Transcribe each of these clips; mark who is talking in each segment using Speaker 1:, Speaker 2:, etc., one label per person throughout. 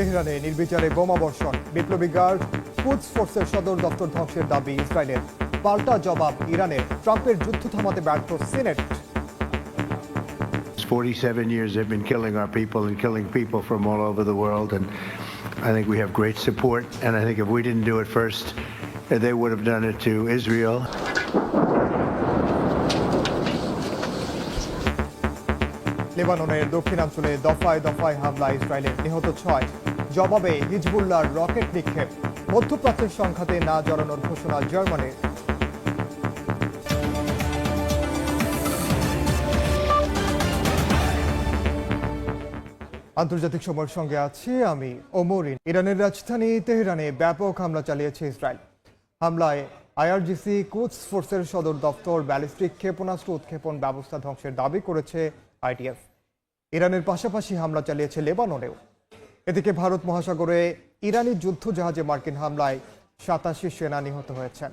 Speaker 1: তেহরানে নির্বিচারে বোমাবর্ষণ, বিপ্লবী গার্ড কুদস ফোর্সের সদর দপ্তর ধ্বংসের দাবি ইসরায়েলের। পাল্টা জবাব ইরানের। ট্রাম্পের যুদ্ধ থামাতে ব্যর্থ senate.
Speaker 2: 47 years they've been killing our people and killing people from all over the world, and I think we have great support, and I think if we didn't do it first, they would have done it to Israel.
Speaker 1: লেবাননের দক্ষিণাঞ্চলে দফায় দফায় হামলা ইসরায়েলের, নিহত 6। জবাবে হিজবুল্লাহর rocket নিক্ষেপ। মধ্যপ্রাচ্যের সংঘাতে না জড়ানোর ঘোষণা জার্মানির। আন্তর্জাতিক সময়ের সঙ্গে আছি আমি ওমরিন। ইরানের রাজধানী তেহরানে ব্যাপক হামলা চালিয়েছে ইসরায়েল। হামলায় আইআরজিসি কুদস ফোর্সের সদর দপ্তর, ব্যালিস্টিক ক্ষেপণাস্ত্র উৎক্ষেপণ ব্যবস্থা ধ্বংসের দাবি করেছে আইডিএফ। ইরানের পাশাপাশি হামলা চালিয়েছে লেবাননেও। এদিকে ভারত মহাসাগরে ইরানি যুদ্ধজাহাজে মার্কিন হামলায় 87 সেনা নিহত হয়েছেন।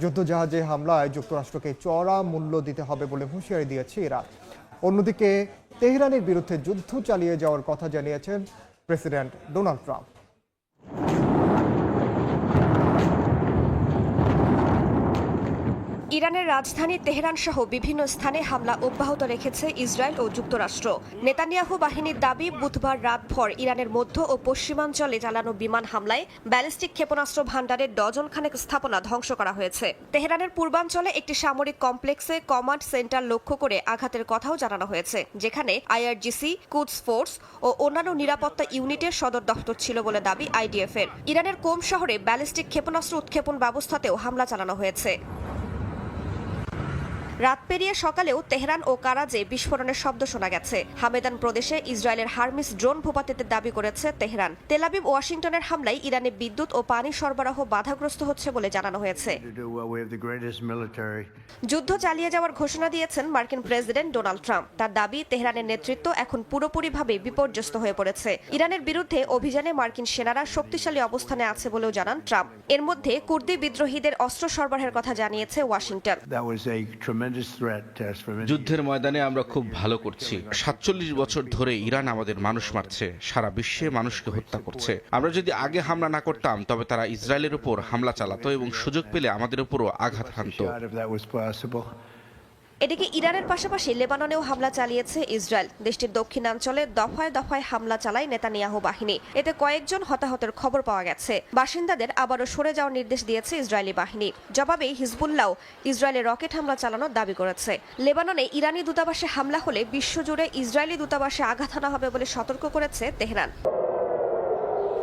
Speaker 1: যুদ্ধজাহাজে হামলায় যুক্তরাষ্ট্রকে চড়া মূল্য দিতে হবে বলে হুঁশিয়ারি দিয়েছে ইরান। অন্যদিকে তেহরানের বিরুদ্ধে যুদ্ধ চালিয়ে যাওয়ার কথা জানিয়েছেন প্রেসিডেন্ট ডোনাল্ড ট্রাম্প।
Speaker 3: ইরানের রাজধানী তেহরান সহ বিভিন্ন স্থানে হামলা অব্যাহত রেখেছে ইসরায়েল ও যুক্তরাষ্ট্র। নেতানিয়াহু বাহিনীর দাবি, বুধবার রাতভর ইরানের মধ্য ও পশ্চিমাঞ্চলে চালানো বিমান হামলায় ব্যালিস্টিক ক্ষেপণাস্ত্র ভান্ডারের ডজনখানেক স্থাপনা ধ্বংস করা হয়েছে। তেহরানের পূর্বাঞ্চলে একটি সামরিক কমপ্লেক্সে কমান্ড সেন্টার লক্ষ্য করে আঘাতের কথাও জানানো হয়েছে, যেখানে আইআরজিসি, কুদস ফোর্স ও অন্যান্য নিরাপত্তা ইউনিটের সদর দপ্তর ছিল বলে দাবি আইডিএফ এর। ইরানের কোম শহরে ব্যালিস্টিক ক্ষেপণাস্ত্র উৎক্ষেপণ ব্যবস্থাতেও হামলা চালানো হয়েছে। রাত পেরিয়ে সকালেও তেহরান ও কারাজে বিস্ফোরণের শব্দ শোনা গেছে। হামেদান প্রদেশে ইসরায়েলের হারমিস ড্রোন ভূপাতিতের দাবি করেছে তেহরান। তেলাবিব ওয়াশিংটনের হামলায় ইরানে বিদ্যুৎ ও পানি সরবরাহ বাধাগ্রস্ত হচ্ছে বলে জানানো হয়েছে। যুদ্ধ চালিয়ে যাওয়ার ঘোষণা দিয়েছেন মার্কিন প্রেসিডেন্ট ডোনাল্ড ট্রাম্প। তার দাবি, তেহরানের নেতৃত্ব এখন পুরোপুরিভাবে বিপর্যস্ত হয়ে পড়েছে। ইরানের বিরুদ্ধে অভিযানে মার্কিন সেনারা শক্তিশালী অবস্থানে আছে বলেও জানান ট্রাম্প। এর মধ্যে কুর্দি বিদ্রোহীদের অস্ত্র সরবরাহের কথা জানিয়েছে ওয়াশিংটন।
Speaker 4: যুদ্ধের ময়দানে আমরা খুব ভালো করছি। 47 বছর ধরে ইরান আমাদের মানুষ মারছে, সারা বিশ্বে মানুষকে হত্যা করছে। আমরা যদি আগে হামলা না করতাম, তবে তারা ইসরায়েলের উপর হামলা চালাতো এবং সুযোগ পেলে আমাদের উপরও আঘাত হানত।
Speaker 3: এদিকে ইরানের পাশাপাশি লেবাননেও হামলা চালিয়েছে ইসরায়েল। দেশটির দক্ষিণাঞ্চলে দফায় দফায় হামলা চালায় নেতানিয়াহু বাহিনী। এতে কয়েকজন হতাহতের খবর পাওয়া গেছে। বাসিন্দাদের আবারও সরে যাওয়ার নির্দেশ দিয়েছে ইসরায়েলি বাহিনী। জবাবে হিজবুল্লাহ ইসরায়েলে রকেট হামলা চালানোর দাবি করেছে। লেবাননে ইরানি দূতাবাসে হামলা হলে বিশ্বজুড়ে ইসরায়েলি দূতাবাসে আঘাত হানা হবে বলে সতর্ক করেছে তেহরান।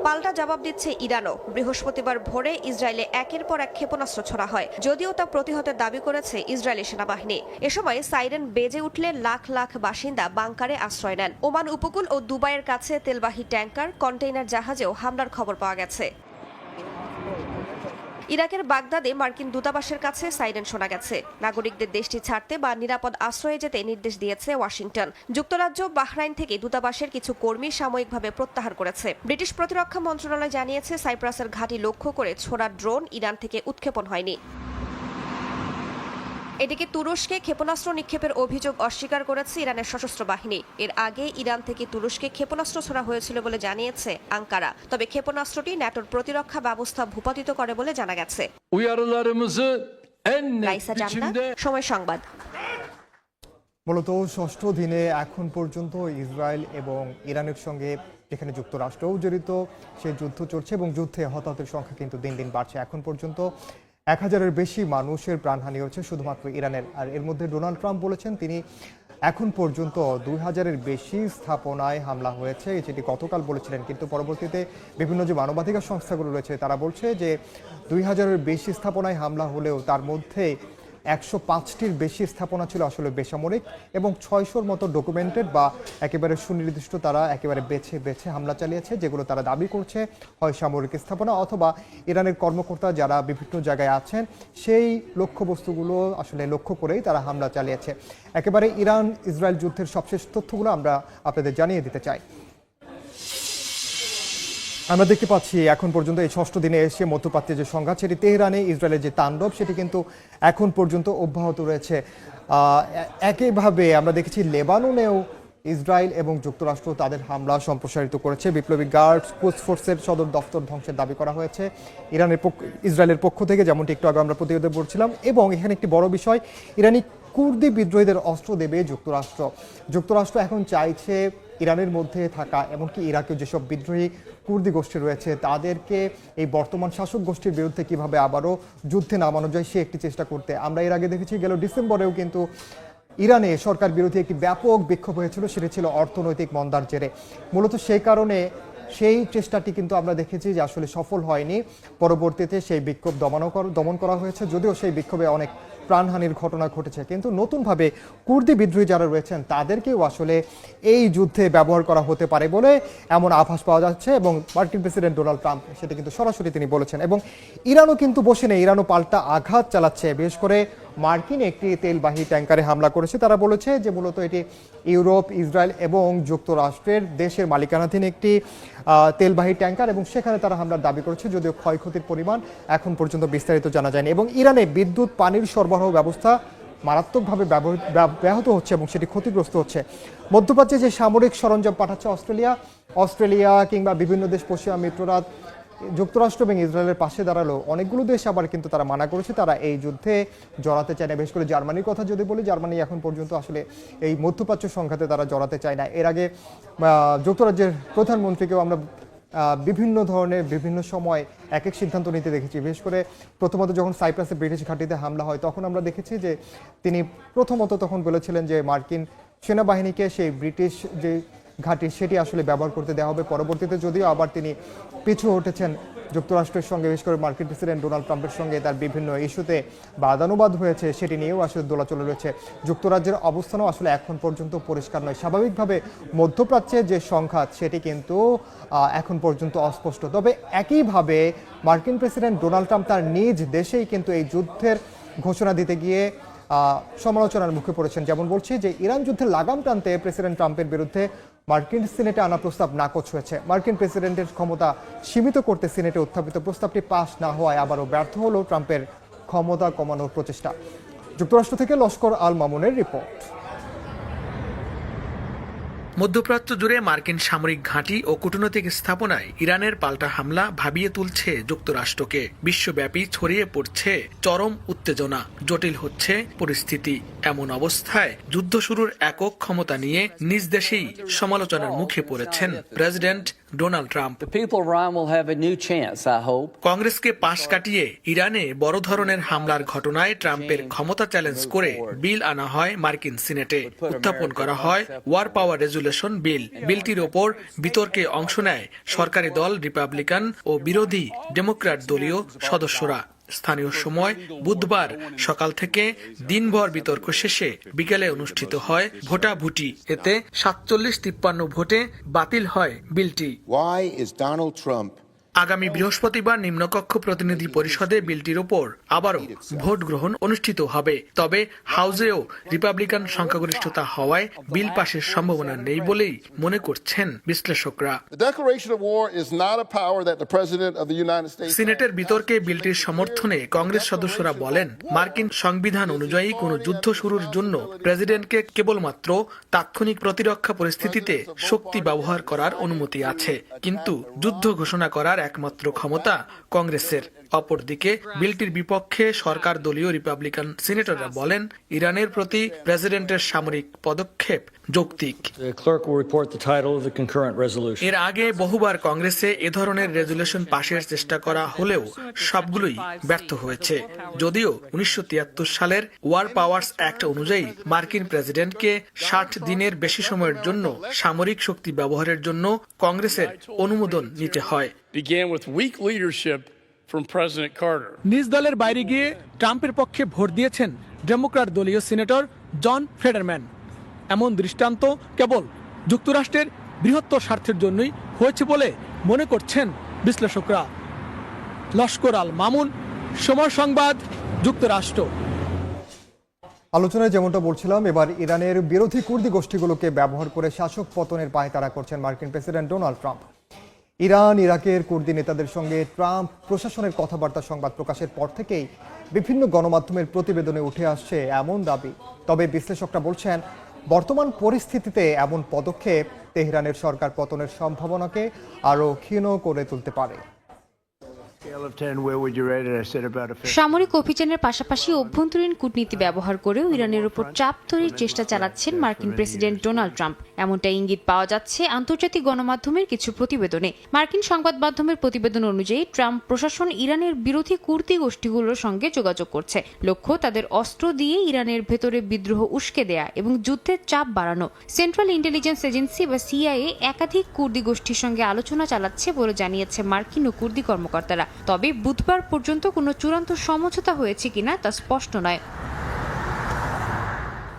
Speaker 3: পাল্টা জবাব দিচ্ছে ইরানও। বৃহস্পতিবার ভোরে ইসরায়েলে একের পর এক ক্ষেপণাস্ত্র ছোড়া হয়, যদিও তা প্রতিহতের দাবি করেছে ইসরায়েলি সেনাবাহিনী। এ সময় সাইরেন বেজে উঠলে লাখ লাখ বাসিন্দা বাংকারে আশ্রয় নেন। ওমান উপকূল ও দুবাইয়ের কাছে তেলবাহী ট্যাঙ্কার, কন্টেইনার জাহাজেও হামলার খবর পাওয়া গেছে। ইরাকের বাগদাদে মার্কিন দূতাবাসের কাছে সাইরেন শোনা গেছে। নাগরিকদের দেশটি ছাড়তে বা নিরাপদ আশ্রয়ে যেতে নির্দেশ দিয়েছে ওয়াশিংটন। যুক্তরাজ্য, বাহরাইন থেকে দূতাবাসের কিছু কর্মী সাময়িকভাবে প্রত্যাহার করেছে। ব্রিটিশ প্রতিরক্ষা মন্ত্রণালয় জানিয়েছে, সাইপ্রাসের ঘাঁটি লক্ষ্য করে ছোড়া ড্রোন ইরান থেকে উৎক্ষেপণ হয়নি। এদিকে তুরস্কে ক্ষেপণাস্ত্র নিক্ষেপের অভিযোগ অস্বীকার করেছে ইরানের সশস্ত্র বাহিনী। এর আগে ইরান থেকে তুরস্কে ক্ষেপণাস্ত্র ছোড়া হয়েছিল বলে জানিয়েছে আঙ্কারা। তবে ক্ষেপণাস্ত্রটি ন্যাটোর প্রতিরক্ষা ব্যবস্থা ভূপাতিত করে বলে জানা গেছে। সময় সংবাদ।
Speaker 1: মূলত ষষ্ঠ দিনে এখন পর্যন্ত ইসরায়েল এবং ইরানের সঙ্গে, যেখানে যুক্তরাষ্ট্রও জড়িত, সেই যুদ্ধ চলছে এবং যুদ্ধে হতাহতের সংখ্যা কিন্তু দিন দিন বাড়ছে। এখন পর্যন্ত 1000-এর বেশি মানুষের প্রাণহানি হয়েছে শুধুমাত্র ইরানের। আর এর মধ্যে ডোনাল্ড ট্রাম্প বলেছেন তিনি এখন পর্যন্ত 2000-এর বেশি স্থাপনায় হামলা হয়েছে, যেটি গতকাল বলেছিলেন। কিন্তু পরবর্তীতে বিভিন্ন যে মানবাধিকার সংস্থাগুলো রয়েছে তারা বলছে যে 2000-এর বেশি স্থাপনায় হামলা হলেও তার মধ্যে 105টির বেশি স্থাপনা ছিল আসলে বেসামরিক এবং 600-র মতো ডকুমেন্টেড বা একেবারে সুনির্দিষ্ট তারা একেবারে বেছে বেছে হামলা চালিয়েছে, যেগুলো তারা দাবি করছে হয় সামরিক স্থাপনা অথবা ইরানের কর্মকর্তা যারা বিভিন্ন জায়গায় আছেন সেই লক্ষ্যবস্তুগুলো আসলে লক্ষ্য করেই তারা হামলা চালিয়েছে। একেবারে ইরান ইসরায়েল যুদ্ধের সবশেষ তথ্যগুলো আমরা আপনাদের জানিয়ে দিতে চাই। আমরা দেখতে পাচ্ছি এখন পর্যন্ত এই ষষ্ঠ দিনে এসে মধ্যপ্রাচ্যের যে সংঘাত, সেটি তেহরানে ইসরায়েলের যে তাণ্ডব, সেটি কিন্তু এখন পর্যন্ত অব্যাহত রয়েছে। একইভাবে আমরা দেখেছি লেবাননেও ইসরায়েল এবং যুক্তরাষ্ট্র তাদের হামলা সম্প্রসারিত করেছে। বিপ্লবী গার্ড কোস্ট ফোর্সের সদর দফতর ধ্বংসের দাবি করা হয়েছে ইসরায়েলের পক্ষ থেকে, যেমনটি একটু আগে আমরা প্রতিবেদন পড়ছিলাম। এবং এখানে একটি বড় বিষয়, ইরানি কুর্দি বিদ্রোহীদের অস্ত্র দেবে যুক্তরাষ্ট্র। যুক্তরাষ্ট্র এখন চাইছে ইরানের মধ্যে থাকা এমনকি ইরাকের যেসব বিদ্রোহী কুর্দি গোষ্ঠী রয়েছে তাদেরকে এই বর্তমান শাসক গোষ্ঠীর বিরুদ্ধে কিভাবে আবারও যুদ্ধে নামানো যায় সে একটি চেষ্টা করতে। আমরা এর আগে দেখেছি গেল ডিসেম্বরেও কিন্তু ইরানে সরকার বিরোধী একটি ব্যাপক বিক্ষোভ হয়েছিল, সেটি ছিল অর্থনৈতিক মন্দার জেরে। মূলত সেই কারণে সেই চেষ্টাটি কিন্তু আমরা দেখেছি যে আসলে সফল হয়নি। পরবর্তীতে সেই বিক্ষোভ দমন করা হয়েছে, যদিও সেই বিক্ষোভে অনেক প্রাণহানির ঘটনা ঘটেছে। কিন্তু নতুনভাবে কুর্দি বিদ্রোহী যারা রয়েছেন তাদেরকেও আসলে এই যুদ্ধে ব্যবহার করা হতে পারে বলে এমন আভাস পাওয়া যাচ্ছে। এবং মার্কিন প্রেসিডেন্ট ডোনাল্ড ট্রাম্প সেটা কিন্তু সরাসরি তিনি বলেছেন। এবং ইরানও কিন্তু বসে নেই, ইরানও পাল্টা আঘাত চালাচ্ছে। বিশেষ করে মার্কিন একটি তেলবাহী ট্যাঙ্কারে হামলা করেছে। তারা বলেছে যে মূলত এটি ইউরোপ, ইসরায়েল এবং যুক্তরাষ্ট্রের দেশের মালিকানাধীন একটি তেলবাহী ট্যাঙ্কার, এবং সেখানে তারা হামলার দাবি করেছে, যদিও ক্ষয়ক্ষতির পরিমাণ এখন পর্যন্ত বিস্তারিত জানা যায়নি। এবং ইরানে বিদ্যুৎ পানির সরবরাহ ব্যবস্থা মারাত্মকভাবে ব্যাহত হচ্ছে এবং সেটি ক্ষতিগ্রস্ত হচ্ছে। মধ্যপ্রাচ্যে যে সামরিক সরঞ্জাম পাঠাচ্ছে অস্ট্রেলিয়া কিংবা বিভিন্ন দেশ, পশ্চিমা মিত্ররা যুক্তরাষ্ট্র এবং ইসরায়েলের পাশে দাঁড়ালো। অনেকগুলো দেশ আবার কিন্তু তারা মানা করেছে, তারা এই যুদ্ধে জড়াতে চায় না। বিশেষ করে জার্মানির কথা যদি বলি, জার্মানি এখন পর্যন্ত আসলে এই মধ্যপ্রাচ্য সংঘাতে তারা জড়াতে চায় না। এর আগে যুক্তরাজ্যের প্রধানমন্ত্রীকেও আমরা বিভিন্ন ধরনের বিভিন্ন সময় এক এক সিদ্ধান্ত নিতে দেখেছি। বিশেষ করে প্রথমত যখন সাইপ্রাসে ব্রিটিশ ঘাঁটিতে হামলা হয় তখন আমরা দেখেছি যে তিনি প্রথমত তখন বলেছিলেন যে মার্কিন সেনাবাহিনীকে সেই ব্রিটিশ যে ঘাঁটি সেটি আসলে ব্যবহার করতে দেওয়া হবে। পরবর্তীতে যদিও আবার তিনি পিছু হটেছেন যুক্তরাষ্ট্রের সঙ্গে, বিশেষ করে মার্কিন প্রেসিডেন্ট ডোনাল্ড ট্রাম্পের সঙ্গে তার বিভিন্ন ইস্যুতে বাদানুবাদ হয়েছে, সেটি নিয়েও আসলে দোলাচলে রয়েছে। যুক্তরাজ্যের অবস্থানও আসলে এখন পর্যন্ত পরিষ্কার নয়। স্বাভাবিকভাবে মধ্যপ্রাচ্যে যে সংঘাত সেটি কিন্তু এখন পর্যন্ত অস্পষ্ট। তবে একইভাবে মার্কিন প্রেসিডেন্ট ডোনাল্ড ট্রাম্প তার নিজ দেশেই কিন্তু এই যুদ্ধের ঘোষণা দিতে গিয়ে সমালোচনার মুখে পড়েছেন। যেমন বলছি যে ইরান যুদ্ধের লাগাম টানতে প্রেসিডেন্ট ট্রাম্পের বিরুদ্ধে মার্কিন সিনেটে আনা প্রস্তাব নাকচ হয়েছে। মার্কিন প্রেসিডেন্টের ক্ষমতা সীমিত করতে সিনেটে উত্থাপিত প্রস্তাবটি পাস না হওয়ায় আবারও ব্যর্থ হলো ট্রাম্পের ক্ষমতা কমানোর প্রচেষ্টা। যুক্তরাষ্ট্র থেকে লস্কর আল মামুনের রিপোর্ট।
Speaker 5: মধ্যপ্রাচ্য জুড়ে মার্কিন সামরিক ঘাঁটি ও কূটনৈতিক স্থাপনায় ইরানের পাল্টা হামলা ভাবিয়ে তুলছে যুক্তরাষ্ট্রকে। বিশ্বব্যাপী ছড়িয়ে পড়ছে চরম উত্তেজনা, জটিল হচ্ছে পরিস্থিতি। এমন অবস্থায় যুদ্ধ শুরুর একক ক্ষমতা নিয়ে নিজ দেশেই সমালোচনার মুখে পড়েছেন প্রেসিডেন্ট ডোনাল্ড ট্রাম্প। কংগ্রেসকে পাশ কাটিয়ে ইরানে বড় ধরনের হামলার ঘটনায় ট্রাম্পের ক্ষমতা চ্যালেঞ্জ করে বিল আনা হয় মার্কিন সিনেটে। উত্থাপন করা হয় ওয়ার পাওয়ার রেজুলেশন বিল। বিলটির ওপর বিতর্কে অংশ নেয় সরকারি দল রিপাবলিকান ও বিরোধী ডেমোক্র্যাট দলীয় সদস্যরা। স্থানীয় সময় বুধবার সকাল থেকে দিনভর বিতর্ক শেষে বিকেলে অনুষ্ঠিত হয় ভোটাভুটি। এতে ৪৭-৫৩ ভোটে বাতিল হয় বিলটি। আগামী বৃহস্পতিবার নিম্নকক্ষ প্রতিনিধি পরিষদে বিলটির ওপর আবারও ভোট গ্রহণ অনুষ্ঠিত হবে। তবে হাউজেও রিপাবলিকান সংখ্যাগরিষ্ঠতা হওয়ায় বিল পাশের সম্ভাবনা নেই বলেই মনে করছেন বিশ্লেষকরা। সিনেটের বিতর্কে বিলটির সমর্থনে কংগ্রেস সদস্যরা বলেন, মার্কিন সংবিধান অনুযায়ী কোনো যুদ্ধ শুরুর জন্য প্রেসিডেন্টকে কেবলমাত্র তাৎক্ষণিক প্রতিরক্ষা পরিস্থিতিতে শক্তি ব্যবহার করার অনুমতি আছে, কিন্তু যুদ্ধ ঘোষণা করার একমাত্র ক্ষমতা কংগ্রেসের। অপরদিকে বিলটির বিপক্ষে সরকার দলীয় রিপাবলিকান সিনেটররা বলেন, ইরানের প্রতি প্রেসিডেন্টের সামরিক পদক্ষেপ যৌক্তিক। এর আগে বহুবার কংগ্রেসে এ ধরনের রেজুলেশন পাশের চেষ্টা করা হলেও সবগুলোই ব্যর্থ হয়েছে। যদিও 1973 সালের ওয়ার পাওয়ার্স অ্যাক্ট অনুযায়ী মার্কিন প্রেসিডেন্টকে 60 দিনের বেশি সময়ের জন্য সামরিক শক্তি ব্যবহারের জন্য কংগ্রেসের অনুমোদন নিতে হয়।
Speaker 6: নিজ দলের বাইরে গিয়ে ট্রাম্পের পক্ষে ভোট দিয়েছেন ডেমোক্র্যাট দলীয় সিনেটর জন ফেডারম্যান। এমন দৃষ্টান্ত কেবল যুক্তরাষ্ট্রের বৃহত্তর স্বার্থের জন্যই হয়েছে বলে মনে করছেন বিশ্লেষকরা। লস্কর আল মামুন, সময় সংবাদ, যুক্তরাষ্ট্র।
Speaker 1: আলোচনায় যেমনটা বলছিলাম, এবার ইরানের বিরোধী কুর্দি গোষ্ঠীগুলোকে ব্যবহার করে শাসক পতনের পায়তারা করছেন মার্কিন প্রেসিডেন্ট ডোনাল্ড ট্রাম্প। ইরান ইরাকের কুর্দি নেতাদের সঙ্গে ট্রাম্প প্রশাসনের কথাবার্তা সংবাদ প্রকাশের পর থেকেই বিভিন্ন গণমাধ্যমের প্রতিবেদনে উঠে আসছে এমন দাবি। তবে বিশ্লেষকরা বলছেন, বর্তমান পরিস্থিতিতে এমন পদক্ষেপ তেহরানের সরকার পতনের সম্ভাবনাকে আরও ক্ষীণ করে তুলতে পারে।
Speaker 2: Scale of 10, where would you rate it? I said about a 50.
Speaker 7: সামরিক অভিযানের পাশাপাশি অভ্যন্তরীণ কূটনীতি ব্যবহার করেও ইরানের উপর চাপ তৈরির চেষ্টা চালাচ্ছেন মার্কিন প্রেসিডেন্ট ডোনাল্ড ট্রাম্প। এমনটা ইঙ্গিত পাওয়া যাচ্ছে আন্তর্জাতিক গণমাধ্যমের কিছু প্রতিবেদনে। মার্কিন সংবাদ মাধ্যমের প্রতিবেদন অনুযায়ী ট্রাম্প প্রশাসন ইরানের বিরোধী কুর্দি গোষ্ঠীগুলোর সঙ্গে যোগাযোগ করছে। লক্ষ্য তাদের অস্ত্র দিয়ে ইরানের ভেতরে বিদ্রোহ উস্কে দেয়া এবং যুদ্ধের চাপ বাড়ানো। সেন্ট্রাল ইন্টেলিজেন্স এজেন্সি বা সিআইএ একাধিক কুর্দি গোষ্ঠীর সঙ্গে আলোচনা চালাচ্ছে বলে জানিয়েছে মার্কিন ও কুর্দি কর্মকর্তারা। তবে বুধবার পর্যন্ত কোনো চূড়ান্ত সমঝোতা হয়েছে কিনা তা স্পষ্ট নয়।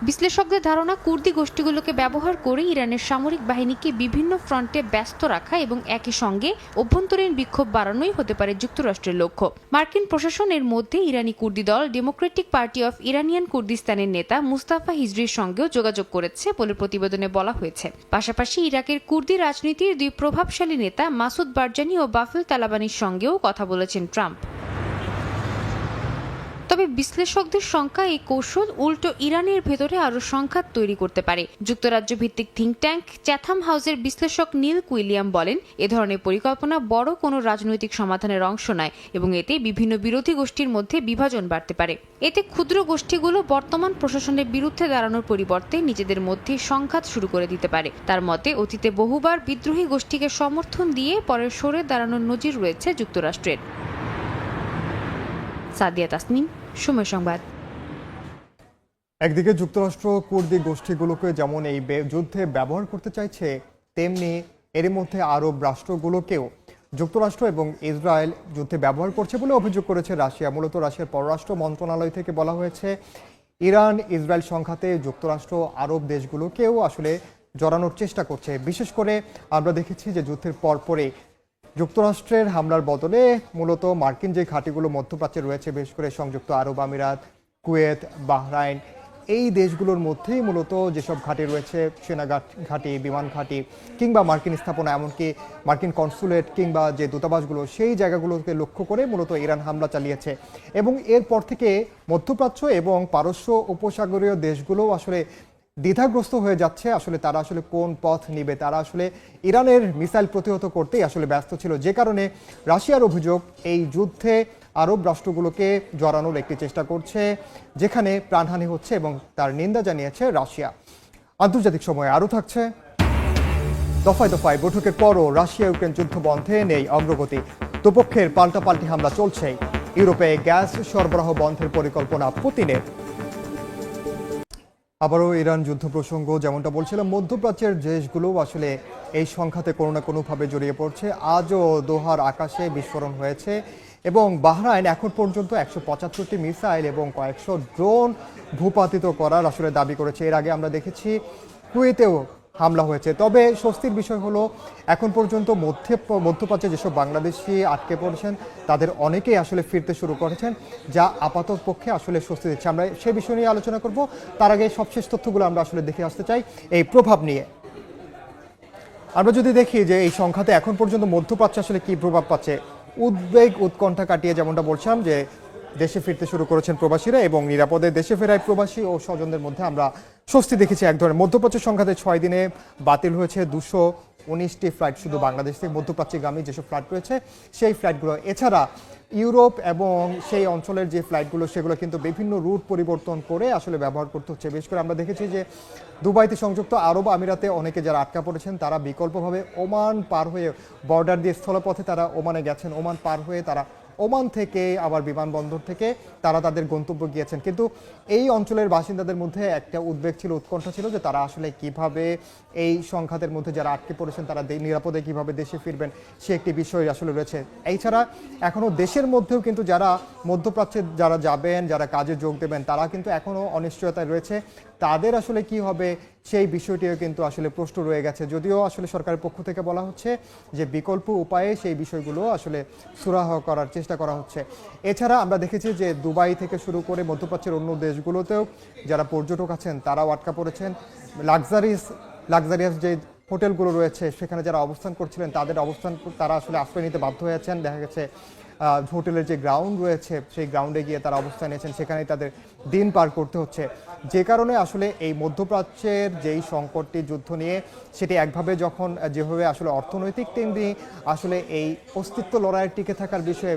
Speaker 7: বিশ্লেষকদের ধারণা, কুর্দি গোষ্ঠীগুলোকে ব্যবহার করে ইরানের সামরিক বাহিনীকে বিভিন্ন ফ্রন্টে ব্যস্ত রাখা এবং একই সঙ্গে অভ্যন্তরীণ বিক্ষোভ বাড়ানোই হতে পারে যুক্তরাষ্ট্রের লক্ষ্য। মার্কিন প্রশাসনের মধ্যে ইরানি কুর্দি দল ডেমোক্রেটিক পার্টি অফ ইরানিয়ান কুর্দিস্তানের নেতা মুস্তাফা হিজরির সঙ্গেও যোগাযোগ করেছে বলে প্রতিবেদনে বলা হয়েছে। পাশাপাশি ইরাকের কুর্দি রাজনীতির দুই প্রভাবশালী নেতা মাসুদ বারজানি ও বাফিল তালাবানির সঙ্গেও কথা বলেছেন ট্রাম্প। তবে বিশ্লেষকদের সংখ্যা এই কৌশল উল্টো ইরানের ভেতরে আরও সংঘাত তৈরি করতে পারে। যুক্তরাজ্য ভিত্তিক থিঙ্ক ট্যাঙ্ক চ্যাথাম হাউসের বিশ্লেষক নীল কুইলিয়াম বলেন, এ ধরনের পরিকল্পনা বড় কোনো রাজনৈতিক সমাধানের অংশ নয় এবং এতে বিভিন্ন বিরোধী গোষ্ঠীর মধ্যে বিভাজন বাড়তে পারে। এতে ক্ষুদ্র গোষ্ঠীগুলো বর্তমান প্রশাসনের বিরুদ্ধে দাঁড়ানোর পরিবর্তে নিজেদের মধ্যে সংঘাত শুরু করে দিতে পারে। তার মতে, অতীতে বহুবার বিদ্রোহী গোষ্ঠীকে সমর্থন দিয়ে পরে সরে দাঁড়ানোর নজির রয়েছে যুক্তরাষ্ট্রের। সাদিয়া তাসনিম, সময় সংবাদ।
Speaker 1: একদিকে যুক্তরাষ্ট্র কুর্দি গোষ্ঠীগুলোকে যেমন এই যুদ্ধে ব্যবহার করতে চাইছে, তেমনি এরই মধ্যে আরব রাষ্ট্রগুলোকেও যুক্তরাষ্ট্র এবং ইসরায়েল যুদ্ধে ব্যবহার করছে বলে অভিযোগ করেছে রাশিয়া। মূলত রাশিয়ার পররাষ্ট্র মন্ত্রণালয় থেকে বলা হয়েছে, ইরান ইসরায়েল সংঘাতে যুক্তরাষ্ট্র আরব দেশগুলোকেও আসলে জড়ানোর চেষ্টা করছে। বিশেষ করে আমরা দেখেছি যে যুদ্ধের পরপরই যুক্তরাষ্ট্রের হামলার বদলে মূলত মার্কিন যে ঘাঁটিগুলো মধ্যপ্রাচ্যে রয়েছে, বিশেষ করে সংযুক্ত আরব আমিরাত, কুয়েত, বাহরাইন, এই দেশগুলোর মধ্যেই মূলত যেসব ঘাঁটি রয়েছে, সেনা ঘাঁটি, বিমান ঘাঁটি কিংবা মার্কিন স্থাপনা, এমনকি মার্কিন কনসুলেট কিংবা যে দূতাবাসগুলো, সেই জায়গাগুলোকে লক্ষ্য করে মূলত ইরান হামলা চালিয়েছে। এবং এরপর থেকে মধ্যপ্রাচ্য এবং পারস্য উপসাগরীয় দেশগুলোও আসলে দ্বিধাগ্রস্ত হয়ে যাচ্ছে, আসলে তারা আসলে কোন পথ নিবে। তারা আসলে ইরানের মিসাইল প্রতিহত করতেই আসলে ব্যস্ত ছিল, যে কারণে রাশিয়ার অভিযোগ এই যুদ্ধে আরব রাষ্ট্রগুলোকে জড়ানোর একটি চেষ্টা করছে, যেখানে প্রাণহানি হচ্ছে এবং তার নিন্দা জানিয়েছে রাশিয়া। আন্তর্জাতিক সময় আরও থাকছে। দফায় দফায় বৈঠকের পরও রাশিয়া ইউক্রেন যুদ্ধ বন্ধে নেই অগ্রগতি। দুপক্ষের পাল্টাপাল্টি হামলা চলছে। ইউরোপে গ্যাস সরবরাহ বন্ধের পরিকল্পনা পুতিনের। আবারও ইরান যুদ্ধ প্রসঙ্গ, যেমনটা বলছিলাম, মধ্যপ্রাচ্যের দেশগুলো আসলে এই সংঘাতে কোনো না কোনোভাবে জড়িয়ে পড়ছে। আজও দোহার আকাশে বিস্ফোরণ হয়েছে এবং বাহরাইন এখন পর্যন্ত 175টি মিসাইল এবং কয়েকশো ড্রোন ভূপাতিত করার আসলে দাবি করেছে। এর আগে আমরা দেখেছি কুয়েতেও হামলা হয়েছে। তবে স্বস্তির বিষয় হলো, এখন পর্যন্ত মধ্যপ্রাচ্যে যেসব বাংলাদেশি আটকে পড়েছেন তাদের অনেকেই আসলে ফিরতে শুরু করেছেন, যা আপাতত পক্ষে আসলে স্বস্তি দিচ্ছে। আমরা সে বিষয় নিয়ে আলোচনা করব। তার আগে সবশেষ তথ্যগুলো আমরা আসলে দেখে আসতে চাই এই প্রভাব নিয়ে। আমরা যদি দেখি যে এই সংঘাতে এখন পর্যন্ত মধ্যপ্রাচ্যে আসলে কি প্রভাব পাচ্ছে, উদ্বেগ উৎকণ্ঠা কাটিয়ে যেমনটা বলছিলাম যে দেশে ফিরতে শুরু করেছেন প্রবাসীরা এবং নিরাপদে দেশে ফেরায় প্রবাসী ও স্বজনদের মধ্যে আমরা স্বস্তি দেখেছি। এক ধরনের মধ্যপ্রাচ্য সংঘাতে 6 দিনে বাতিল হয়েছে 219টি ফ্লাইট, শুধু বাংলাদেশ থেকে মধ্যপ্রাচ্যগামী যেসব ফ্লাইট রয়েছে সেই ফ্লাইটগুলো। এছাড়া ইউরোপ এবং সেই অঞ্চলের যে ফ্লাইটগুলো, সেগুলো কিন্তু বিভিন্ন রুট পরিবর্তন করে আসলে ব্যবহার করতে হচ্ছে। বিশেষ করে আমরা দেখেছি যে দুবাইতে সংযুক্ত আরব আমিরাতে অনেকে যারা আটকা পড়েছেন তারা বিকল্পভাবে ওমান পার হয়ে, বর্ডার দিয়ে স্থলপথে তারা ওমানে গেছেন, ওমান পার হয়ে তারা ওমান থেকে আবার বিমানবন্দর থেকে তারা তাদের গন্তব্য গিয়েছেন। কিন্তু এই অঞ্চলের বাসিন্দাদের মধ্যে একটা উদ্বেগ ছিল, উৎকণ্ঠা ছিল যে তারা আসলে কিভাবে এই সংঘাতের মধ্যে যারা আটকে পড়েছেন তারা নিরাপদে কিভাবে দেশে ফিরবেন, সে একটি বিষয় আসলে রয়েছে। এছাড়া এখনও দেশের মধ্যেও কিন্তু যারা মধ্যপ্রাচ্যে যারা যাবেন, যারা কাজে যোগ দেবেন, তারা কিন্তু এখনও অনিশ্চয়তায় রয়েছে। তাদের আসলে কি হবে সেই বিষয়টিও কিন্তু আসলে প্রশ্ন রয়ে গেছে। যদিও আসলে সরকারের পক্ষ থেকে বলা হচ্ছে যে বিকল্প উপায়ে সেই বিষয়গুলো আসলে সুরাহা করার চেষ্টা করা হচ্ছে। এছাড়া আমরা দেখেছি যে দুবাই থেকে শুরু করে মধ্যপ্রাচ্যের অন্য দেশগুলোতেও যারা পর্যটক আছেন তারাও আটকা পড়েছেন। লাক্সারিয়াস যে হোটেলগুলো রয়েছে সেখানে যারা অবস্থান করছিলেন তাদের অবস্থান তারা আসলে আশ্রয় নিতে বাধ্য হয়েছেন। দেখা গেছে হোটেলের যে গ্রাউন্ড রয়েছে সেই গ্রাউন্ডে গিয়ে তারা অবস্থান নিয়েছেন, সেখানেই তাদের দিন পার করতে হচ্ছে। যে কারণে আসলে এই মধ্যপ্রাচ্যের যেই সংকটটি যুদ্ধ নিয়ে সেটি একভাবে যখন যেভাবে আসলে অর্থনৈতিক তেমনি আসলে এই অস্তিত্ব লড়াইয়ের টিকে থাকার বিষয়ে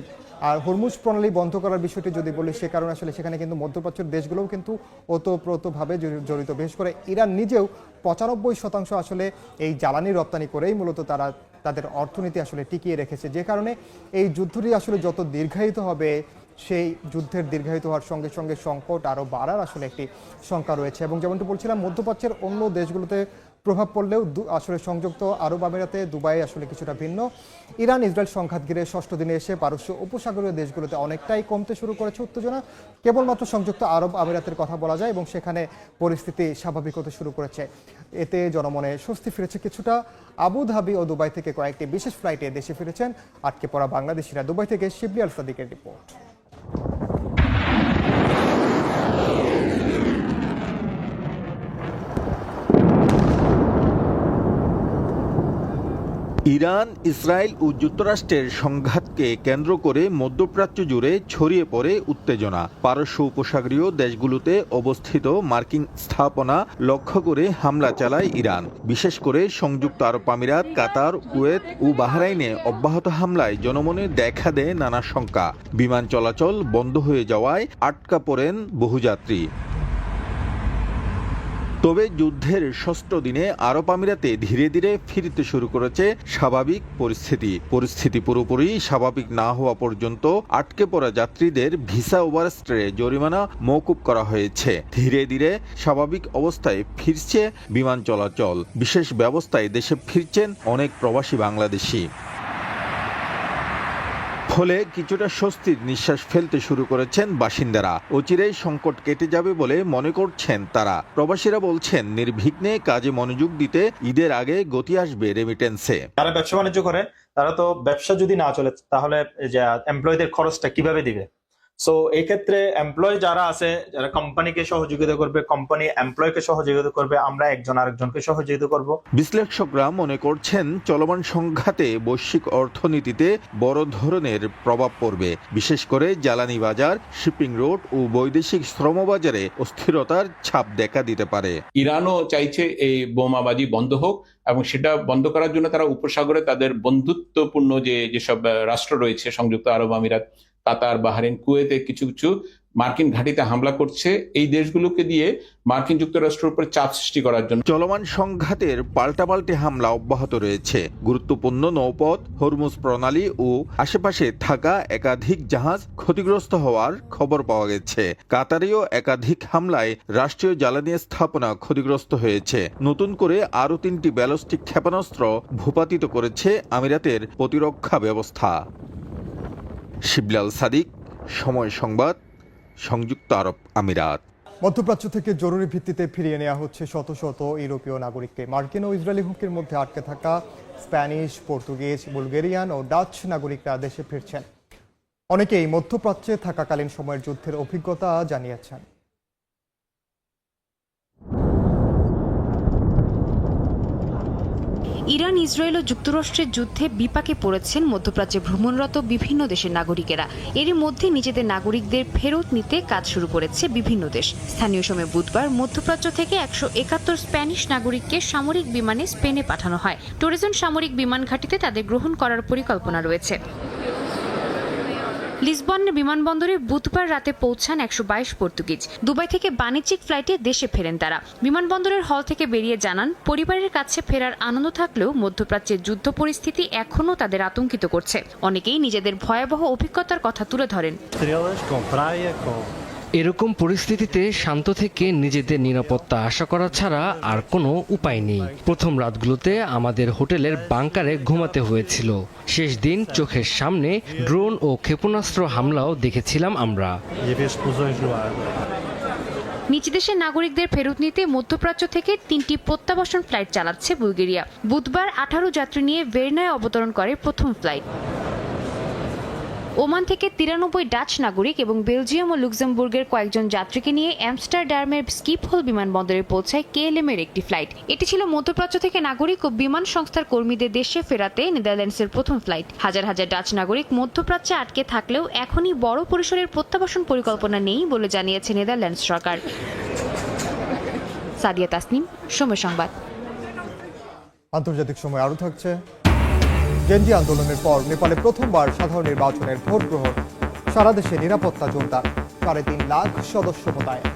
Speaker 1: আর হরমুজ প্রণালী বন্ধ করার বিষয়টি যদি বলি, সে কারণে আসলে সেখানে কিন্তু মধ্যপ্রাচ্যের দেশগুলোও কিন্তু ওতপ্রোতভাবে জড়িত। বিশেষ করে ইরান নিজেও 95% আসলে এই জ্বালানি রপ্তানি করেই মূলত তারা তাদের অর্থনীতি আসলে টিকিয়ে রেখেছে। যে কারণে এই যুদ্ধটি আসলে যত দীর্ঘায়িত হবে, সেই যুদ্ধের দীর্ঘায়িত হওয়ার সঙ্গে সঙ্গে সংকট আরও বাড়ার আসলে একটি শঙ্কা রয়েছে। এবং যেমনটি বলছিলাম, মধ্যপ্রাচ্যের অন্য দেশগুলোতে প্রভাব পড়লেও আসলে সংযুক্ত আরব আমিরাতে, দুবাই আসলে কিছুটা ভিন্ন। ইরান ইসরায়েল সংঘাত ঘিরে 6ষ্ঠ দিনে এসে পারস্য উপসাগরীয় দেশগুলোতে অনেকটাই কমতে শুরু করেছে উত্তেজনা। কেবলমাত্র সংযুক্ত আরব আমিরাতের কথা বলা যায় এবং সেখানে পরিস্থিতি স্বাভাবিক হতে শুরু করেছে। এতে জনমনে স্বস্তি ফিরেছে কিছুটা। আবুধাবি ও দুবাই থেকে কয়েকটি বিশেষ ফ্লাইটে দেশে ফিরেছেন আটকে পড়া বাংলাদেশিরা। দুবাই থেকে শিবলি আল সাদিকের রিপোর্ট।
Speaker 8: ইরান, ইসরায়েল ও যুক্তরাষ্ট্রের সংঘাতকে কেন্দ্র করে মধ্যপ্রাচ্য জুড়ে ছড়িয়ে পড়ে উত্তেজনা। পারস্য উপসাগরীয় দেশগুলোতে অবস্থিত মার্কিন স্থাপনা লক্ষ্য করে হামলা চালায় ইরান। বিশেষ করে সংযুক্ত আরব আমিরাত, কাতার, কুয়েত ও বাহরাইনে অব্যাহত হামলায় জনমনে দেখা দেয় নানা শঙ্কা। বিমান চলাচল বন্ধ হয়ে যাওয়ায় আটকা পড়েন বহুযাত্রী। তবে যুদ্ধের 6ষ্ঠ দিনে আরব আমিরাতে ধীরে ধীরে ফিরতে শুরু করেছে স্বাভাবিক পরিস্থিতি পুরোপুরি স্বাভাবিক না হওয়া পর্যন্ত আটকে পড়া যাত্রীদের ভিসা ওভারস্টে জরিমানা মওকুফ করা হয়েছে। ধীরে ধীরে স্বাভাবিক অবস্থায় ফিরছে বিমান চলাচল। বিশেষ ব্যবস্থায় দেশে ফিরছেন অনেক প্রবাসী বাংলাদেশি। ফলে কিছুটা স্বস্তির নিঃশ্বাস ফেলতে শুরু করেছেন বাসিন্দারা। অচিরেই সংকট কেটে যাবে বলে মনে করছেন তারা। প্রবাসীরা বলছেন, নির্বিঘ্নে কাজে মনোযোগ দিতে ঈদের আগে গতি আসবে রেমিটেন্সে।
Speaker 9: যারা ব্যবসা বাণিজ্য করে তারা তো ব্যবসা যদি না চলে তাহলে এমপ্লয়ীদের খরচটা কিভাবে দিবে? সো এই ক্ষেত্রে এমপ্লয় যারা আছে, যারা কোম্পানিকে সহযোগিতা করবে, কোম্পানি এমপ্লয়কে সহযোগিতা করবে, আমরা একজন আরেকজনকে সহযোগিতা করব।
Speaker 8: বিশ্লেষকরা মনে করছেন, চলমান সংঘাতে বৈশ্বিক অর্থনীতিতে বড় ধরনের প্রভাব পড়বে। বিশেষ করে জ্বালানি বাজার, শিপিং রুট ও বৈদেশিক শ্রমবাজারে অস্থিরতার ছাপ দেখা দিতে পারে।
Speaker 10: ইরানও চাইছে এই বোমাবাজি বন্ধ হোক এবং সেটা বন্ধ করার জন্য তারা উপসাগরে তাদের বন্ধুত্বপূর্ণ যেসব রাষ্ট্র রয়েছে, সংযুক্ত আরব আমিরাত, কাতার, বাহরাইন, কুয়েতে কিছু কিছু মার্কিন ঘাঁটিতে হামলা করছে এই দেশগুলোকে দিয়ে মার্কিন যুক্তরাষ্ট্রের উপর চাপ সৃষ্টি করার জন্য।
Speaker 8: চলমান সংঘাতের পাল্টাপাল্টি হামলা অব্যাহত রয়েছে। গুরুত্বপূর্ণ নৌপথ, হরমুজ প্রণালী ও আশেপাশে থাকা একাধিক জাহাজ ক্ষতিগ্রস্ত হওয়ার খবর পাওয়া গেছে। কাতারেও একাধিক হামলায় রাষ্ট্রীয় জ্বালানি স্থাপনা ক্ষতিগ্রস্ত হয়েছে। নতুন করে আরও 3টি ব্যালিস্টিক ক্ষেপণাস্ত্র ভূপাতিত করেছে আমিরাতের প্রতিরক্ষা ব্যবস্থা। শিবলি আল সাদিক, সময় সংবাদ, সংযুক্ত আরব আমিরাত।
Speaker 1: মধ্যপ্রাচ্য থেকে জরুরি ভিত্তিতে ফিরিয়ে নেওয়া হচ্ছে শত শত ইউরোপীয় নাগরিককে। মার্কিন ও ইসরায়েলি হুমকির মধ্যে আটকে থাকা স্প্যানিশ, পর্তুগিজ, বুলগেরিয়ান ও ডাচ নাগরিকরা দেশে ফিরছেন। অনেকেই মধ্যপ্রাচ্যে থাকাকালীন সময়ের যুদ্ধের অভিজ্ঞতা জানিয়েছেন।
Speaker 7: ইরান, ইসরায়েল ও যুক্তরাষ্ট্রের যুদ্ধে বিপাকে পড়েছেন মধ্যপ্রাচ্যে ভ্রমণরত বিভিন্ন দেশের নাগরিকেরা। এরই মধ্যে নিজেদের নাগরিকদের ফেরত নিতে কাজ শুরু করেছে বিভিন্ন দেশ। স্থানীয় সময় বুধবার মধ্যপ্রাচ্য থেকে 171 স্প্যানিশ নাগরিককে সামরিক বিমানে স্পেনে পাঠানো হয়। টরিজন সামরিক বিমান ঘাঁটিতে তাদের গ্রহণ করার পরিকল্পনা রয়েছে। লিসবন বিমানবন্দরে বুধবার রাতে পৌঁছান 122 পর্তুগিজ। দুবাই থেকে বাণিজ্যিক ফ্লাইটে দেশে ফেরেন তারা। বিমানবন্দরের হল থেকে বেরিয়ে জানান, পরিবারের কাছে ফেরার আনন্দ থাকলেও মধ্যপ্রাচ্যের যুদ্ধ পরিস্থিতি এখনও তাদের আতঙ্কিত করছে। অনেকেই নিজেদের ভয়াবহ অভিজ্ঞতার কথা তুলে ধরেন।
Speaker 11: এরকম পরিস্থিতিতে শান্ত থেকে নিজেদের নিরাপত্তা আশা করা ছাড়া আর কোনো উপায় নেই। প্রথম রাতগুলোতে আমাদের হোটেলের বাংকারে ঘুমাতে হয়েছিল। শেষ দিন চোখের সামনে ড্রোন ও ক্ষেপণাস্ত্র হামলাও দেখেছিলাম আমরা।
Speaker 7: নিজ দেশের নাগরিকদের ফেরত নিতে মধ্যপ্রাচ্য থেকে 3টি প্রত্যাবাসন ফ্লাইট চালাচ্ছে বুলগেরিয়া। বুধবার 18 যাত্রী নিয়ে ভেরনায় অবতরণ করে প্রথম ফ্লাইট। ওমান থেকে 93 ডাচ নাগরিক এবং বেলজিয়াম ও লুক্সেমবুর্গের কয়েকজন যাত্রীকে নিয়ে অ্যামস্টারডামের স্কিপহোল বিমানবন্দরে পৌঁছায় KLM এর একটি ফ্লাইট। এটি ছিল মধ্যপ্রাচ্য থেকে নাগরিক ও বিমান সংস্থার কর্মীদের দেশে ফেরাতে নেদারল্যান্ডসের প্রথম ফ্লাইট। হাজার হাজার ডাচ নাগরিক মধ্যপ্রাচ্যে আটকে থাকলেও এখনই বড় পরিসরের প্রত্যাবাসন পরিকল্পনা নেই বলে জানিয়েছে নেদারল্যান্ডস সরকার। সাদিয়া তাসনিম, সময় সংবাদ।
Speaker 1: আন্তর্জাতিক সময় আরও থাকছে। গেঞ্জি আন্দোলনের পর নেপালে প্রথমবার সাধারণ নির্বাচনের ভোট গ্রহণ। সারা দেশে নিরাপত্তা জোরদার, 3.5 লাখ সদস্য মোতায়েন।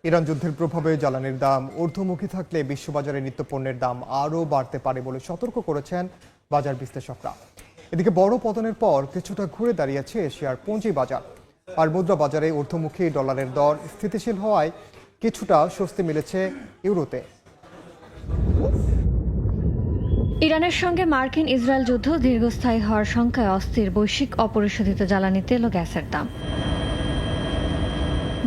Speaker 1: ইরান যুদ্ধের প্রভাবে জ্বালানির দাম ঊর্ধ্বমুখী থাকলে বিশ্ববাজারে নিত্যপণ্যের দাম আরও বাড়তে পারে বলে সতর্ক করেছেন বাজার বিশ্লেষকরা। এদিকে বড় পতনের পর কিছুটা ঘুরে দাঁড়িয়েছে এশিয়ার পুঁজি বাজার। আর মুদ্রা বাজারে ঊর্ধ্বমুখী ডলারের দর স্থিতিশীল হওয়ায় কিছুটা স্বস্তি মিলেছে ইউরোতে।
Speaker 12: ইরানের সঙ্গে মার্কিন ইসরায়েল যুদ্ধ দীর্ঘস্থায়ী হওয়ার শঙ্কায় অস্থির বৈশ্বিক অপরিশোধিত জ্বালানি তেল ও গ্যাসের দাম।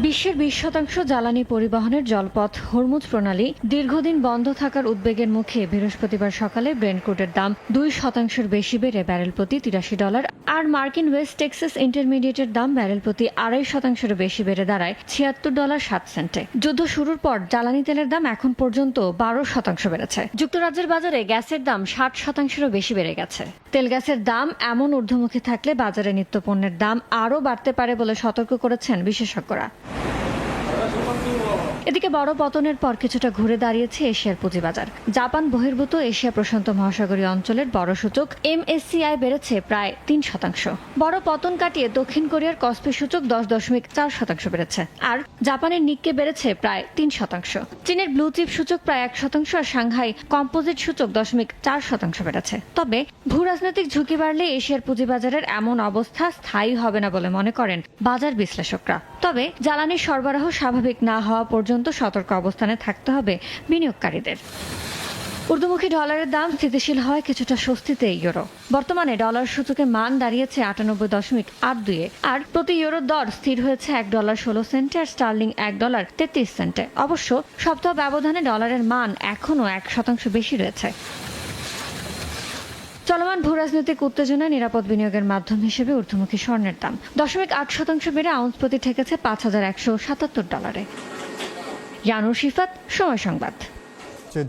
Speaker 12: বিশ্বের 20% জ্বালানি পরিবহনের জলপথ হরমুজ প্রণালী দীর্ঘদিন বন্ধ থাকার উদ্বেগের মুখে বৃহস্পতিবার সকালে ব্রেন্ট ক্রুডের দাম 2% বেশি বেড়ে ব্যারেল প্রতি $83 আর মার্কিন ওয়েস্ট টেক্সাস ইন্টারমিডিয়েটের দাম ব্যারেল প্রতি 2.5% বেশি বেড়ে দাঁড়ায় $76.07। যুদ্ধ শুরুর পর জ্বালানি তেলের দাম এখন পর্যন্ত 12% বেড়েছে। যুক্তরাজ্যের বাজারে গ্যাসের দাম 60%-এরও বেশি বেড়ে গেছে। তেল গ্যাসের দাম এমন ঊর্ধ্বমুখী থাকলে বাজারে নিত্যপণ্যের দাম আরও বাড়তে পারে বলে সতর্ক করেছেন বিশেষজ্ঞরা। এদিকে বড় পতনের পর কিছুটা ঘুরে দাঁড়িয়েছে এশিয়ার পুঁজিবাজার। জাপান বহির্ভূত এশিয়া প্রশান্ত মহাসাগরীয় অঞ্চলের বড় সূচক MSCI বেড়েছে প্রায় 3%। বড় পতন কাটিয়ে দক্ষিণ কোরিয়ার কসপি সূচক 10.4% বেড়েছে, আর জাপানের নিক্কে বেড়েছে প্রায় 3%। চীনের ব্লু চিপ সূচক প্রায় 1% আর সাংহাই কম্পোজিট সূচক 0.4% বেড়েছে। তবে ভূ রাজনৈতিক ঝুঁকি বাড়লে এশিয়ার পুঁজিবাজারের এমন অবস্থা স্থায়ী হবে না বলে মনে করেন বাজার বিশ্লেষকরা। তবে জ্বালানির সরবরাহ স্বাভাবিক না হওয়া পর্যন্ত সতর্ক অবস্থানে থাকতে হবে বিনিয়োগকারীদের। ঊর্ধ্বমুখী ডলারের দাম স্থিতিশীল হয় কিছুটা স্বস্তিতে ইউরো। বর্তমানে ডলার সূচকের মান দাঁড়িয়েছে 98.82 আর প্রতি ইউরোর দর স্থির হয়েছে $1.16 আর স্টার্লিং $1.33। অবশ্য সপ্তাহ ব্যবধানে ডলারের মান এখনও 1% বেশি রয়েছে। চলমান ভূরাজনৈতিক উত্তেজনায় নিরাপদ বিনিয়োগের মাধ্যম হিসেবে ঊর্ধ্বমুখী স্বর্ণের দাম 0.8% বেড়ে আউন্স প্রতি ঠেকেছে $5,177। ইয়ানুর শিফাত, সময় সংবাদ।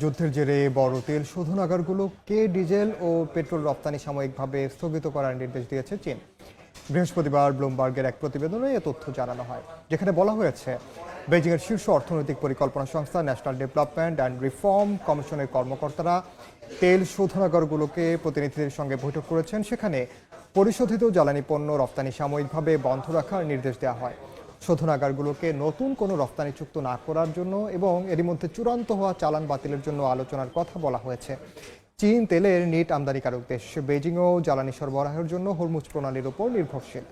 Speaker 1: যুদ্ধের জেরে বড় তেল শোধনাগারগুলোকে ডিজেল ও পেট্রোল রপ্তানি সাময়িকভাবে স্থগিত করার নির্দেশ দিয়েছে চীন। বৃহস্পতিবার ব্লুমবার্গের এক প্রতিবেদনে এ তথ্য জানানো হয়, যেখানে বলা হয়েছে বেজিংয়ের শীর্ষ অর্থনৈতিক পরিকল্পনা সংস্থা ন্যাশনাল ডেভেলপমেন্ট অ্যান্ড রিফর্ম কমিশনের কর্মকর্তারা তেল শোধনাগারগুলোকে প্রতিনিধিদের সঙ্গে বৈঠক করেছেন। সেখানে পরিশোধিত জ্বালানি পণ্য রপ্তানি সাময়িকভাবে বন্ধ রাখার নির্দেশ দেওয়া হয়। শোধনাগারগুলোকে নতুন কোনো রপ্তানি চুক্তি না করার জন্য এবং এরই মধ্যে চূড়ান্ত হওয়া চালান বাতিলের জন্য আলোচনার কথা বলা হয়েছে। চীন তেলের নেট আমদানিকারক দেশ। বেজিংও জ্বালানি সরবরাহের জন্য হরমুজ প্রণালীর উপর নির্ভরশীল।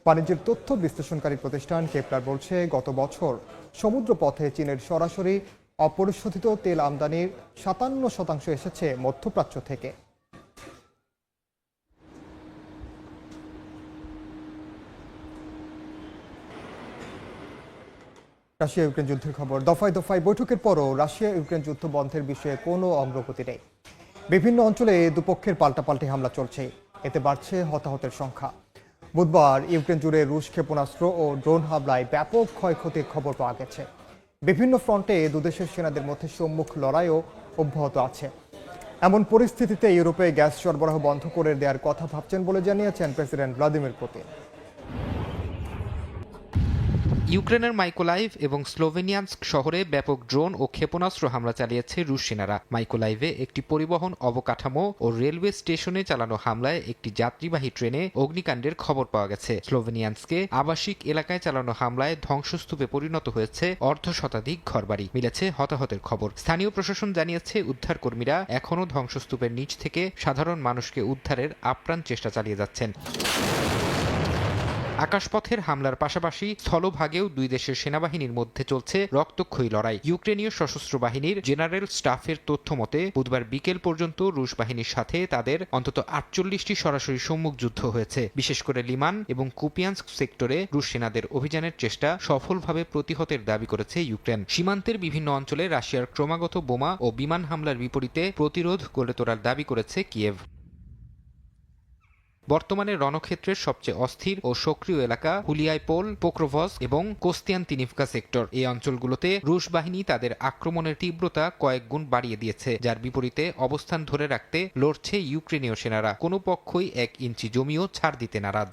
Speaker 1: বাণিজ্যের তথ্য বিশ্লেষণকারী প্রতিষ্ঠান কেপলার বলছে, গত বছর সমুদ্র পথে চীনের সরাসরি অপরিশোধিত তেল আমদানির 57% এসেছে মধ্যপ্রাচ্য থেকে। রাশিয়া ইউক্রেন যুদ্ধের খবর। দফায় দফায় বৈঠকের পরও রাশিয়া ইউক্রেন যুদ্ধ বন্ধের বিষয়ে কোনো অগ্রগতি নেই। বিভিন্ন অঞ্চলে দুপক্ষের পাল্টাপাল্টি হামলা চলছে, এতে বাড়ছে হতাহতের সংখ্যা। বুধবার ইউক্রেন জুড়ে রুশ ক্ষেপণাস্ত্র ও ড্রোন হামলায় ব্যাপক ক্ষয়ক্ষতির খবর পাওয়া গেছে। বিভিন্ন ফ্রন্টে দুদেশের সেনাদের মধ্যে সম্মুখ লড়াইও অব্যাহত আছে। এমন পরিস্থিতিতে ইউরোপে গ্যাস সরবরাহ বন্ধ করে দেওয়ার কথা ভাবছেন বলে জানিয়েছেন প্রেসিডেন্ট ভ্লাদিমির পুতিন।
Speaker 13: ইউক্রেনের মাইকোলাইভ এবং স্লোভেনিয়ানস্ক শহরে ব্যাপক ড্রোন ও ক্ষেপণাস্ত্র হামলা চালিয়েছে রুশ সেনারা। মাইকোলাইভে একটি পরিবহন অবকাঠামো ও রেলওয়ে স্টেশনে চালানো হামলায় একটি যাত্রীবাহী ট্রেনে অগ্নিকাণ্ডের খবর পাওয়া গেছে। স্লোভেনিয়ানস্কে আবাসিক এলাকায় চালানো হামলায় ধ্বংসস্তূপে পরিণত হয়েছে অর্ধশতাধিক ঘরবাড়ি, মিলেছে হতাহতের খবর। স্থানীয় প্রশাসন জানিয়েছে উদ্ধারকর্মীরা এখনও ধ্বংসস্তূপের নিচ থেকে সাধারণ মানুষকে উদ্ধারের আপ্রাণ চেষ্টা চালিয়ে যাচ্ছেন। আকাশপথের হামলার পাশাপাশি স্থলভাগেও দুই দেশের সেনাবাহিনীর মধ্যে চলছে রক্তক্ষয়ী লড়াই। ইউক্রেনীয় সশস্ত্র বাহিনীর জেনারেল স্টাফের তথ্য মতে বুধবার বিকেল পর্যন্ত রুশ বাহিনীর সাথে তাদের অন্তত 48টি সরাসরি সম্মুখ যুদ্ধ হয়েছে। বিশেষ করে লিমান এবং কুপিয়ানস্ক সেক্টরে রুশ সেনাদের অভিযানের চেষ্টা সফলভাবে প্রতিহতের দাবি করেছে ইউক্রেন। সীমান্তের বিভিন্ন অঞ্চলে রাশিয়ার ক্রমাগত বোমা ও বিমান হামলার বিপরীতে প্রতিরোধ গড়ে তোলার দাবি করেছে কিয়েভ। বর্তমানে রণক্ষেত্রের সবচেয়ে অস্থির ও সক্রিয় এলাকা হুলিয়াইপোল, পোক্রোভস এবং কোস্তিয়ান্তিনিভকা সেক্টর। এই অঞ্চলগুলোতে রুশ বাহিনী তাদের আক্রমণের তীব্রতা কয়েক গুণ বাড়িয়ে দিয়েছে, যার বিপরীতে অবস্থান ধরে রাখতে লড়ছে ইউক্রেনীয় সেনারা। কোনো পক্ষই 1 ইঞ্চি জমিও ছাড় দিতে নারাজ।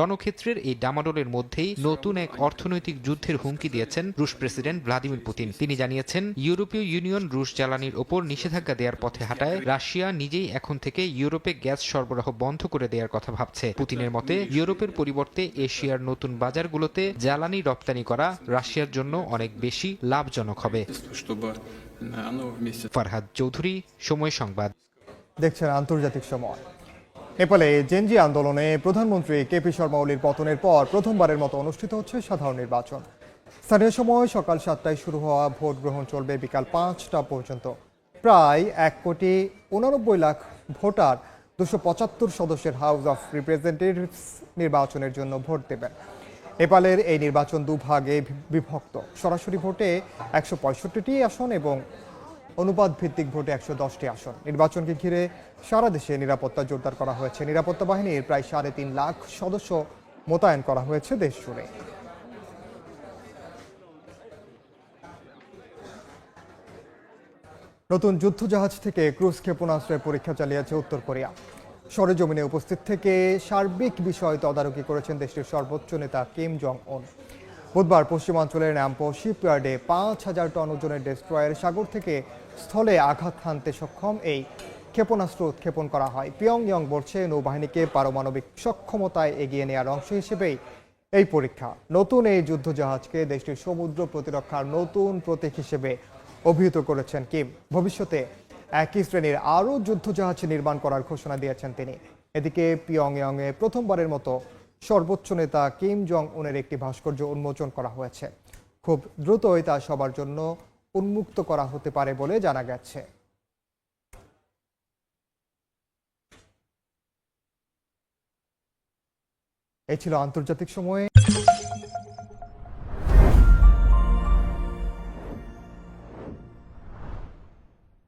Speaker 13: রণক্ষেত্রের এই ডামাডোলের মধ্যেই নতুন এক অর্থনৈতিক যুদ্ধের হুমকি দিয়েছেন রুশ প্রেসিডেন্ট ভ্লাদিমির পুতিন। তিনি জানিয়েছেন, ইউরোপীয় ইউনিয়ন রুশ জ্বালানির ওপর নিষেধাজ্ঞা দেওয়ার পথে হাঁটায় রাশিয়া নিজেই এখন থেকে ইউরোপে গ্যাস সরবরাহ বন্ধ করে দেওয়ার কথা ভাবছে। পুতিনের মতে, ইউরোপের পরিবর্তে এশিয়ার নতুন বাজারগুলোতে জ্বালানি রপ্তানি করা রাশিয়ার জন্য অনেক বেশি লাভজনক হবে। ফারহাদ চৌধুরী, সময় সংবাদ।
Speaker 1: দেখছেন আন্তর্জাতিক সময়। নেপালে জেনজি আন্দোলনে প্রধানমন্ত্রী কেপি শর্মা ওলির পতনের পর প্রথমবারের মতো অনুষ্ঠিত হচ্ছে সাধারণ নির্বাচন। স্থানীয় সময় সকাল 7টায় শুরু হওয়া ভোট গ্রহণ চলবে বিকাল 5টা পর্যন্ত। প্রায় 1,89,00,000 ভোটার 275 সদস্যের হাউস অফ রিপ্রেজেন্টেটিভস নির্বাচনের জন্য ভোট দেবেন। নেপালের এই নির্বাচন দুভাগে বিভক্ত। সরাসরি ভোটে 165টি আসন এবং অনুপাত ভিত্তিক ভোটে 110টি আসন। নির্বাচনকে ঘিরে সারা দেশে নিরাপত্তা জোরদার করা হয়েছে। নিরাপত্তা বাহিনীর প্রায় 3.5 লাখ সদস্য মোতায়েন করা হয়েছে দেশ জুড়ে। নতুন যুদ্ধজাহাজ থেকে ক্রুজ ক্ষেপণাস্ত্রের পরীক্ষা চালিয়েছে উত্তর কোরিয়া। সরেজমিনে উপস্থিত থেকে সার্বিক বিষয় তদারকি করেছেন দেশটির সর্বোচ্চ নেতা কিম জং উন। বুধবার পশ্চিমাঞ্চলের ন্যাম্পো শিপইয়ার্ডে 5,000 টন ওজনের ডেস্ট্রয়ার সাগর থেকে স্থলে আঘাত হানতে সক্ষম এই ক্ষেপণাস্ত্র উৎক্ষেপণ করা হয়। পিয়ংইয়ং বলছে, নৌবাহিনীকে পারমাণবিক সক্ষমতায় এগিয়ে নেওয়ার অংশ হিসেবেই এই পরীক্ষা। নতুন এই যুদ্ধজাহাজকে দেশটির সমুদ্র প্রতিরক্ষার নতুন প্রতীক হিসেবে অভিহিত করেছেন কিম। ভবিষ্যতে একই শ্রেণীর আরও যুদ্ধজাহাজ নির্মাণ করার ঘোষণা দিয়েছেন তিনি। এদিকে পিয়ংইয়ংয়ে প্রথমবারের মতো সর্বোচ্চ নেতা কিম জং উনের একটি ভাস্কর্য উন্মোচন করা হয়েছে। খুব দ্রুতই তা সবার জন্য উন্মুক্ত করা হতে পারে বলে জানা গেছে। এই ছিল আন্তর্জাতিক সময়ে।